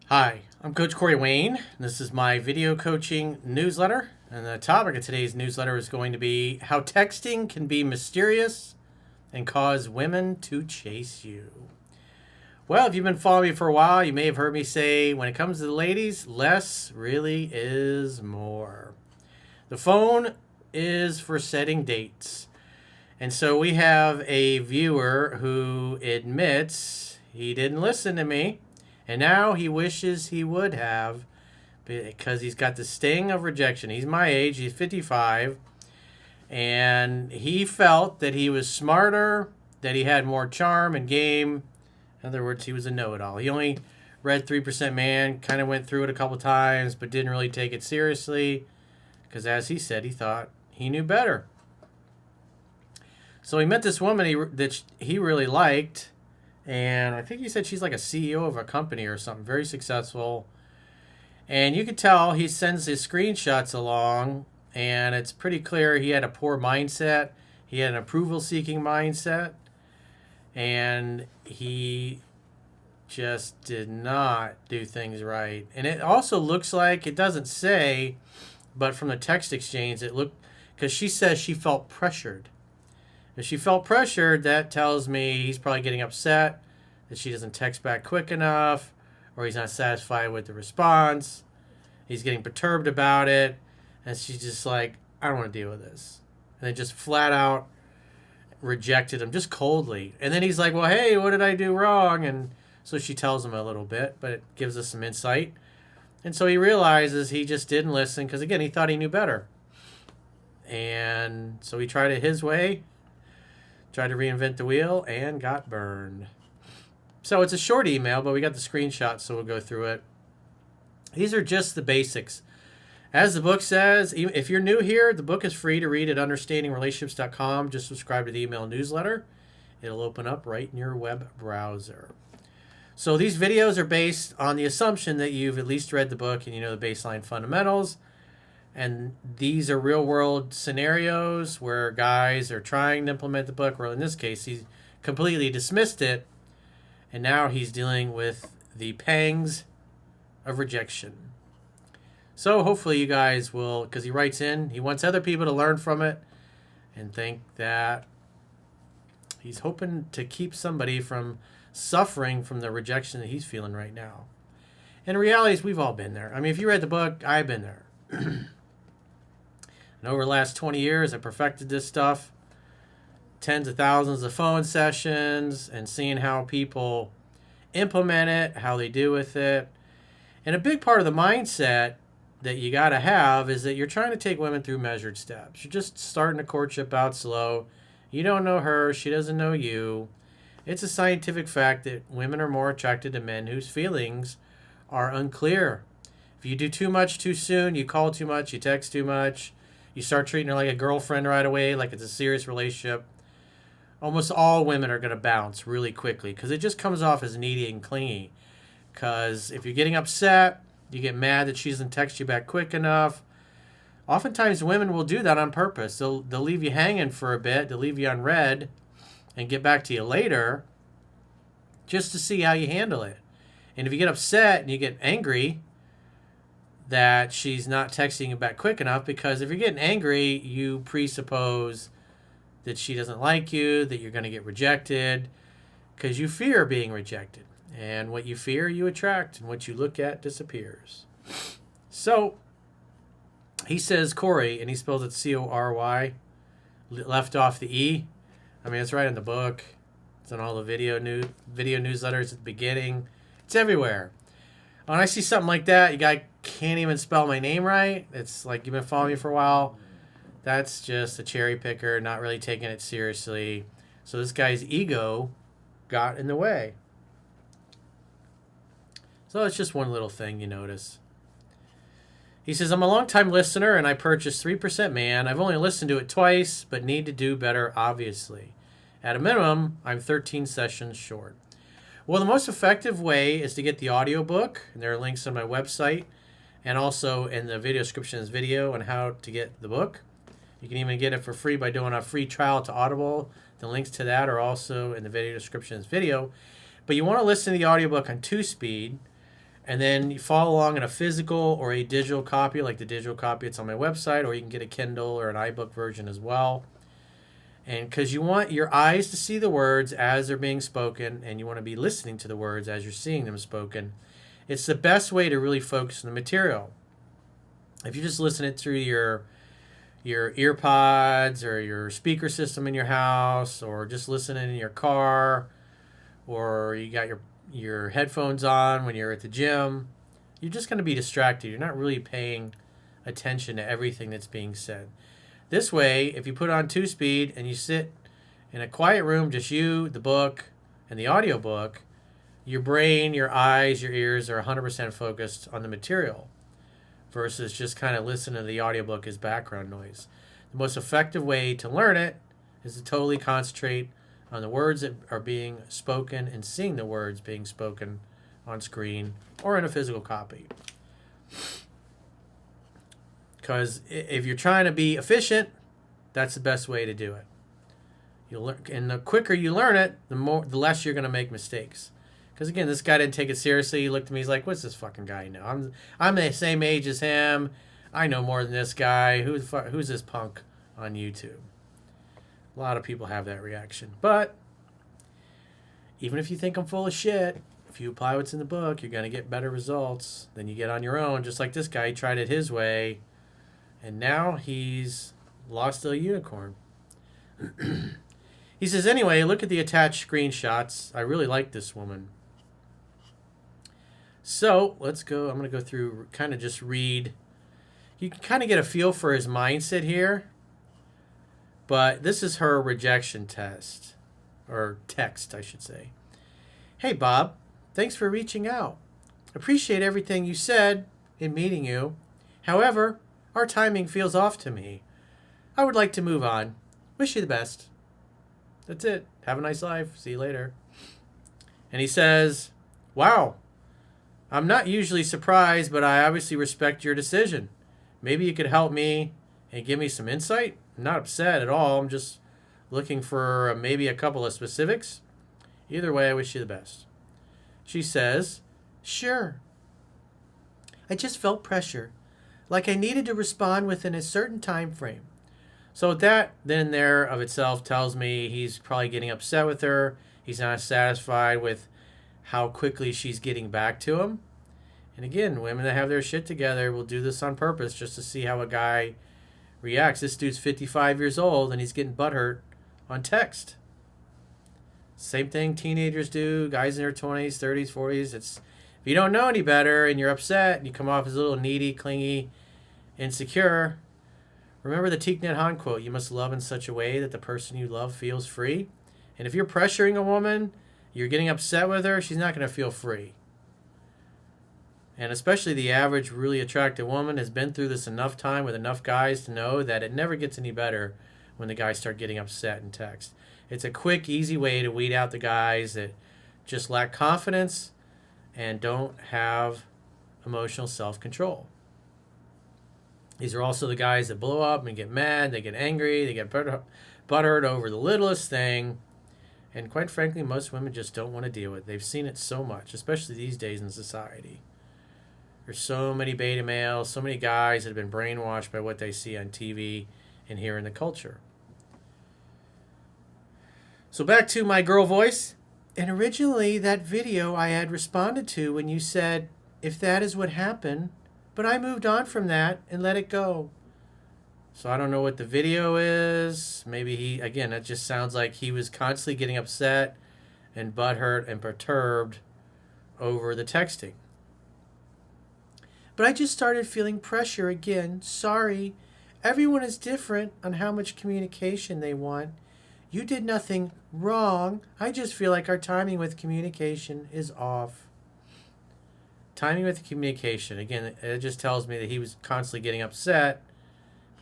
Hi, I'm Coach Corey Wayne. This is my video coaching newsletter, and the topic of today's newsletter is going to be how texting can be mysterious and cause women to chase you. Well, if you've been following me for a while, you may have heard me say when it comes to the ladies, less really is more. The phone is for setting dates. And so we have a viewer who admits he didn't listen to me. And now he wishes he would have because he's got the sting of rejection. He's my age, he's 55, and he felt that he was smarter, that he had more charm and game. In other words, he was a know-it-all. He only read 3% Man, kind of went through it a couple times, but didn't really take it seriously because, as he said, he thought he knew better. So he met this woman that he really liked. And I think he said she's like a CEO of a company or something, very successful. And you could tell he sends his screenshots along, and it's pretty clear he had a poor mindset. He had an approval-seeking mindset, and he just did not do things right. And it also looks like, it doesn't say, but from the text exchange, it looked, because she says she felt pressured. If she felt pressured, that tells me he's probably getting upset that she doesn't text back quick enough, or he's not satisfied with the response. He's getting perturbed about it, and she's just like, I don't want to deal with this. And then just flat out rejected him, just coldly. And then he's like, well, hey, what did I do wrong? And so she tells him a little bit, but it gives us some insight. And so he realizes he just didn't listen because, again, he thought he knew better. And so he tried it his way. Tried to reinvent the wheel and got burned. So it's a short email, but we got the screenshot, so we'll go through it. These are just the basics. As the book says, if you're new here, the book is free to read at understandingrelationships.com. Just subscribe to the email newsletter. It'll open up right in your web browser. So these videos are based on the assumption that you've at least read the book and you know the baseline fundamentals. And these are real-world scenarios where guys are trying to implement the book. Well, in this case, he's completely dismissed it, and now he's dealing with the pangs of rejection. So hopefully you guys will, because he writes in, he wants other people to learn from it and think that he's hoping to keep somebody from suffering from the rejection that he's feeling right now. And the reality is we've all been there. I mean, if you read the book, I've been there. And over the last 20 years, I perfected this stuff. Tens of thousands of phone sessions and seeing how people implement it, how they do with it. And a big part of the mindset that you got to have is that you're trying to take women through measured steps. You're just starting a courtship out slow. You don't know her. She doesn't know you. It's a scientific fact that women are more attracted to men whose feelings are unclear. If you do too much too soon, you call too much, you text too much, you start treating her like a girlfriend right away, like it's a serious relationship, almost all women are going to bounce really quickly because it just comes off as needy and clingy. Because if you're getting upset, you get mad that she doesn't text you back quick enough. Oftentimes women will do that on purpose. They'll leave you hanging for a bit, they'll leave you unread and get back to you later just to see how you handle it. And if you get upset and you get angry that she's not texting you back quick enough, because if you're getting angry, you presuppose that she doesn't like you, that you're going to get rejected, because you fear being rejected. And what you fear, you attract, and what you look at disappears. So he says Corey, and he spells it C-O-R-Y, left off the E. I mean, it's right in the book. It's in all the video newsletters at the beginning. It's everywhere. When I see something like that, you guy can't even spell my name right. It's like you've been following me for a while. That's just a cherry picker, not really taking it seriously. So this guy's ego got in the way. So it's just one little thing you notice. He says, I'm a long-time listener, and I purchased 3% Man. I've only listened to it twice, but need to do better, obviously. At a minimum, I'm 13 sessions short. Well, the most effective way is to get the audiobook, and there are links on my website, and also in the video description of this video on how to get the book. You can even get it for free by doing a free trial to Audible. The links to that are also in the video description of this video. But you want to listen to the audiobook on 2-speed, And then you follow along in a physical or a digital copy, like the digital copy it's on my website, or you can get a Kindle or an iBook version as well. And because you want your eyes to see the words as they're being spoken, and you want to be listening to the words as you're seeing them spoken, it's the best way to really focus on the material. If you just listen it through your ear pods or your speaker system in your house, or just listening in your car, or you got your headphones on when you're at the gym, you're just going to be distracted. You're not really paying attention to everything that's being said. This way, if you put on 2-speed and you sit in a quiet room, just you, the book, and the audiobook, your brain, your eyes, your ears are 100% focused on the material versus just kind of listening to the audiobook as background noise. The most effective way to learn it is to totally concentrate on the words that are being spoken and seeing the words being spoken on screen or in a physical copy. Because if you're trying to be efficient, that's the best way to do it. You'll learn, and the quicker you learn it, the less you're going to make mistakes. Because again, this guy didn't take it seriously. He looked at me. He's like, "What's this fucking guy know? I'm the same age as him. I know more than this guy. Who's this punk on YouTube?" A lot of people have that reaction. But even if you think I'm full of shit, if you apply what's in the book, you're going to get better results than you get on your own. Just like this guy, he tried it his way, and now he's lost a unicorn. He says, anyway, look at the attached screenshots. I really like this woman. So let's go. I'm going to go through, kind of just read. You can kind of get a feel for his mindset here. But this is her rejection test. Or text, I should say. "Hey, Bob. Thanks for reaching out. Appreciate everything you said in meeting you. However, our timing feels off to me. I would like to move on. Wish you the best. That's it. Have a nice life. See you later." And he says, "Wow. I'm not usually surprised, but I obviously respect your decision. Maybe you could help me and give me some insight? I'm not upset at all. I'm just looking for maybe a couple of specifics. Either way, I wish you the best." She says, "Sure. I just felt pressure, like I needed to respond within a certain time frame." So that then there of itself tells me he's probably getting upset with her. He's not satisfied with how quickly she's getting back to him. And again, women that have their shit together will do this on purpose just to see how a guy reacts. This dude's 55 years old and he's getting butthurt on text. Same thing teenagers do, guys in their 20s, 30s, 40s. It's, if you don't know any better and you're upset and you come off as a little needy, clingy, insecure, remember the Thich Nhat Hanh quote, "You must love in such a way that the person you love feels free." And if you're pressuring a woman, you're getting upset with her, she's not going to feel free. And especially the average really attractive woman has been through this enough time with enough guys to know that it never gets any better when the guys start getting upset in text. It's a quick, easy way to weed out the guys that just lack confidence and don't have emotional self-control. These are also the guys that blow up and get mad, they get angry, they get butthurt over the littlest thing. And quite frankly, most women just don't want to deal with it. They've seen it so much, especially these days in society. There's so many beta males, so many guys that have been brainwashed by what they see on TV and here in the culture. So back to my girl voice. And originally that video I had responded to when you said, "If that is what happened," but I moved on from that and let it go. So I don't know what the video is. Maybe again, it just sounds like he was constantly getting upset and butthurt and perturbed over the texting. "But I just started feeling pressure again. Sorry. Everyone is different on how much communication they want. You did nothing wrong. I just feel like our timing with communication is off." Timing with communication. Again, it just tells me that he was constantly getting upset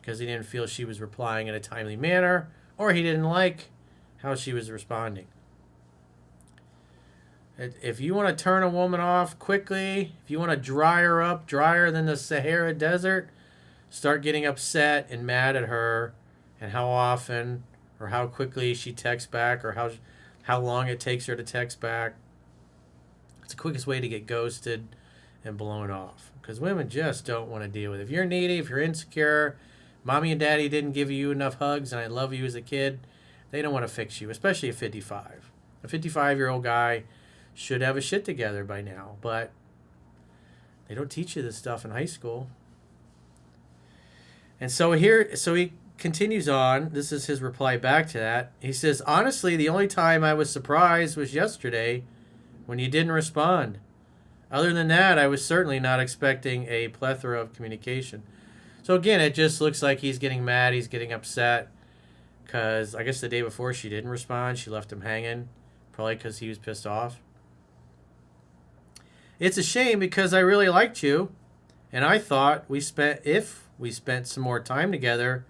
because he didn't feel she was replying in a timely manner, or he didn't like how she was responding. If you want to turn a woman off quickly, if you want to dry her up, drier than the Sahara Desert, start getting upset and mad at her and how often or how quickly she texts back or how long it takes her to text back. It's the quickest way to get ghosted and blown off. Because women just don't want to deal with it. If you're needy, if you're insecure, mommy and daddy didn't give you enough hugs and I love you as a kid, they don't want to fix you, especially at 55. A 55-year-old guy should have his shit together by now, but they don't teach you this stuff in high school. And so he continues on. This is his reply back to that. He says, honestly, the only time I was surprised was yesterday when you didn't respond. Other than that, I was certainly not expecting a plethora of communication. So again, it just looks like he's getting mad. He's getting upset because I guess the day before she didn't respond. She left him hanging, probably because he was pissed off. It's a shame because I really liked you, and I thought if we spent some more time together,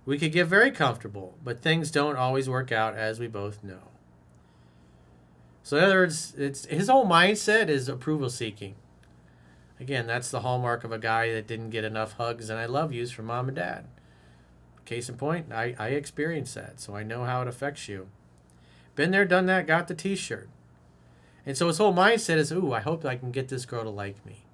we could get very comfortable, but things don't always work out, as we both know. So in other words, his whole mindset is approval seeking. Again, that's the hallmark of a guy that didn't get enough hugs and I love yous from mom and dad. Case in point, I experienced that, so I know how it affects you. Been there, done that, got the t-shirt. And so his whole mindset is, ooh, I hope I can get this girl to like me.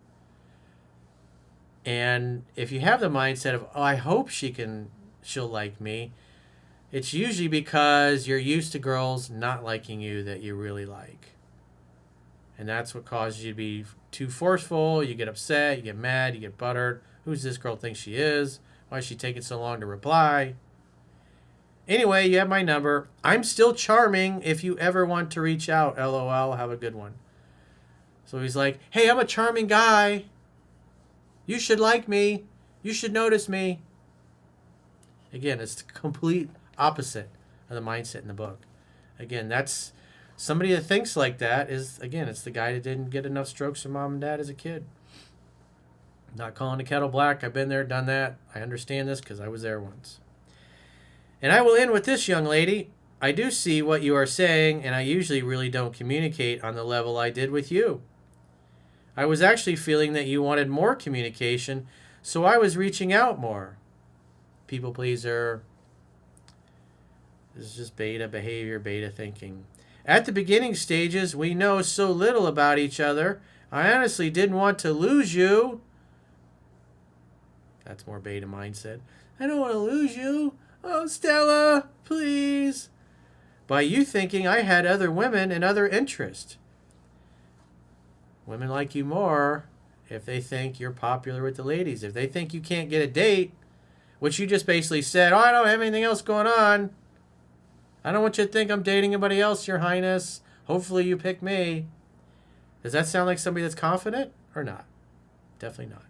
And if you have the mindset of, oh, I hope she'll like me, it's usually because you're used to girls not liking you that you really like. And that's what causes you to be too forceful. You get upset, you get mad, you get buttered. Who's this girl think she is? Why is she taking so long to reply? Anyway, you have my number. I'm still charming if you ever want to reach out. LOL, have a good one. So he's like, hey, I'm a charming guy. You should like me. You should notice me. Again, it's the complete opposite of the mindset in the book. Again, that's somebody that thinks like that is, again, it's the guy that didn't get enough strokes from mom and dad as a kid. Not calling the kettle black. I've been there, done that. I understand this because I was there once. And I will end with this, young lady. I do see what you are saying, and I usually really don't communicate on the level I did with you. I was actually feeling that you wanted more communication, so I was reaching out more. People pleaser. This is just beta behavior, beta thinking. At the beginning stages, we know so little about each other. I honestly didn't want to lose you. That's more beta mindset. I don't want to lose you. Oh, Stella, please. By you thinking I had other women and other interests. Women like you more if they think you're popular with the ladies. If they think you can't get a date, which you just basically said, oh, I don't have anything else going on. I don't want you to think I'm dating anybody else, Your Highness. Hopefully you pick me. Does that sound like somebody that's confident or not? Definitely not.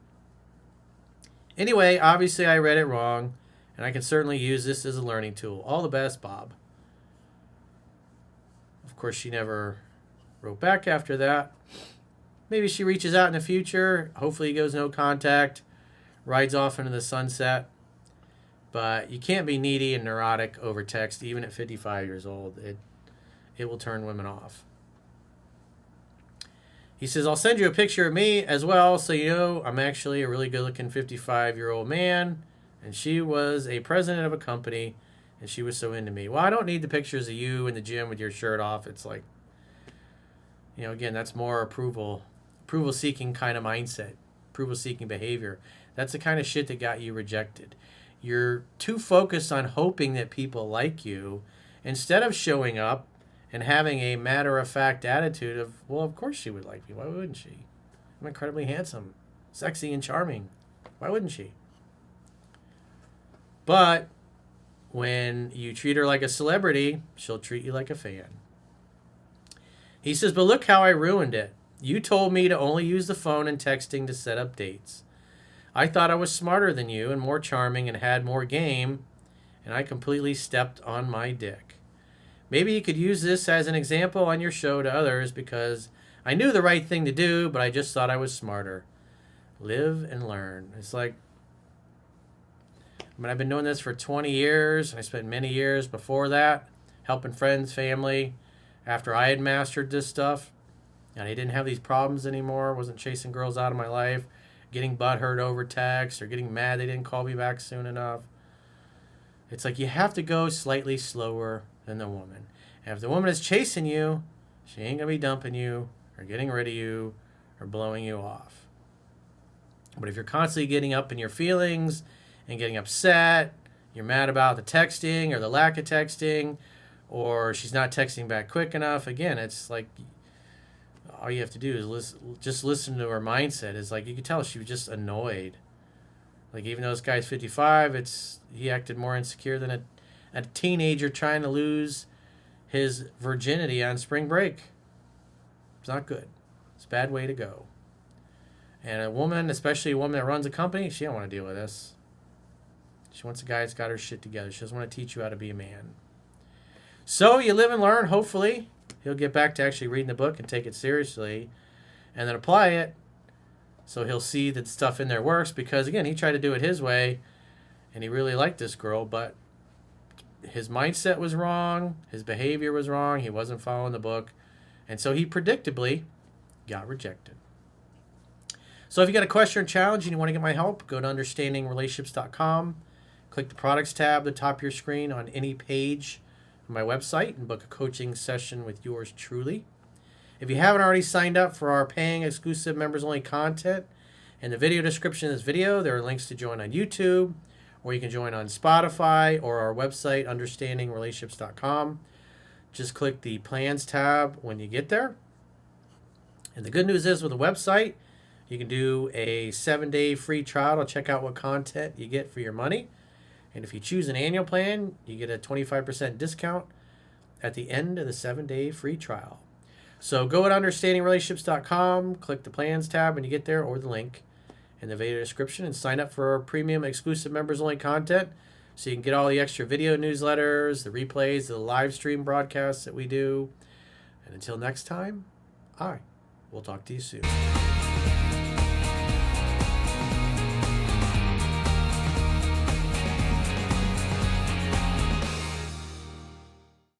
Anyway, obviously I read it wrong, and I can certainly use this as a learning tool. All the best, Bob. Of course, she never wrote back after that. Maybe she reaches out in the future. Hopefully he goes no contact, rides off into the sunset. But you can't be needy and neurotic over text, even at 55 years old. It will turn women off. He says, I'll send you a picture of me as well, so you know I'm actually a really good-looking 55-year-old man, and she was a president of a company, and she was so into me. Well, I don't need the pictures of you in the gym with your shirt off. It's like, you know, again, that's more approval-seeking kind of mindset, approval-seeking behavior. That's the kind of shit that got you rejected. You're too focused on hoping that people like you instead of showing up and having a matter-of-fact attitude of, well, of course she would like me. Why wouldn't she? I'm incredibly handsome, sexy, and charming. Why wouldn't she? But when you treat her like a celebrity, she'll treat you like a fan. He says, but look how I ruined it. You told me to only use the phone and texting to set up dates. I thought I was smarter than you and more charming and had more game, and I completely stepped on my dick. Maybe you could use this as an example on your show to others because I knew the right thing to do, but I just thought I was smarter. Live and learn. It's like, I mean, I've been doing this for 20 years. I spent many years before that helping friends, family, after I had mastered this stuff. And I didn't have these problems anymore. Wasn't chasing girls out of my life, getting butthurt over text, or getting mad they didn't call me back soon enough. It's like you have to go slightly slower than the woman. And if the woman is chasing you, she ain't going to be dumping you or getting rid of you or blowing you off. But if you're constantly getting up in your feelings and getting upset, you're mad about the texting or the lack of texting, or she's not texting back quick enough, again, it's like all you have to do is just listen to her mindset. It's like you can tell she was just annoyed. Like, even though this guy's 55, he acted more insecure than a teenager trying to lose his virginity on spring break. It's not good. It's a bad way to go. And a woman, especially a woman that runs a company, she don't want to deal with this. She wants a guy that's got her shit together. She doesn't want to teach you how to be a man. So you live and learn. Hopefully he'll get back to actually reading the book and take it seriously and then apply it. So he'll see that stuff in there works, because, again, he tried to do it his way, and he really liked this girl, but his mindset was wrong, his behavior was wrong, he wasn't following the book, and so he predictably got rejected. So if you got a question or challenge and you want to get my help, go to understandingrelationships.com, click the products tab at the top of your screen on any page on my website, and book a coaching session with yours truly. If you haven't already signed up for our paying exclusive members-only content, in the video description of this video, there are links to join on YouTube, or you can join on Spotify or our website, understandingrelationships.com. Just click the Plans tab when you get there. And the good news is, with the website, you can do a 7-day free trial to check out what content you get for your money. And if you choose an annual plan, you get a 25% discount at the end of the 7-day free trial. So go to understandingrelationships.com, click the Plans tab when you get there, or the link in the video description, and sign up for our premium exclusive members-only content so you can get all the extra video newsletters, the replays, the live stream broadcasts that we do. And until next time, I will talk to you soon.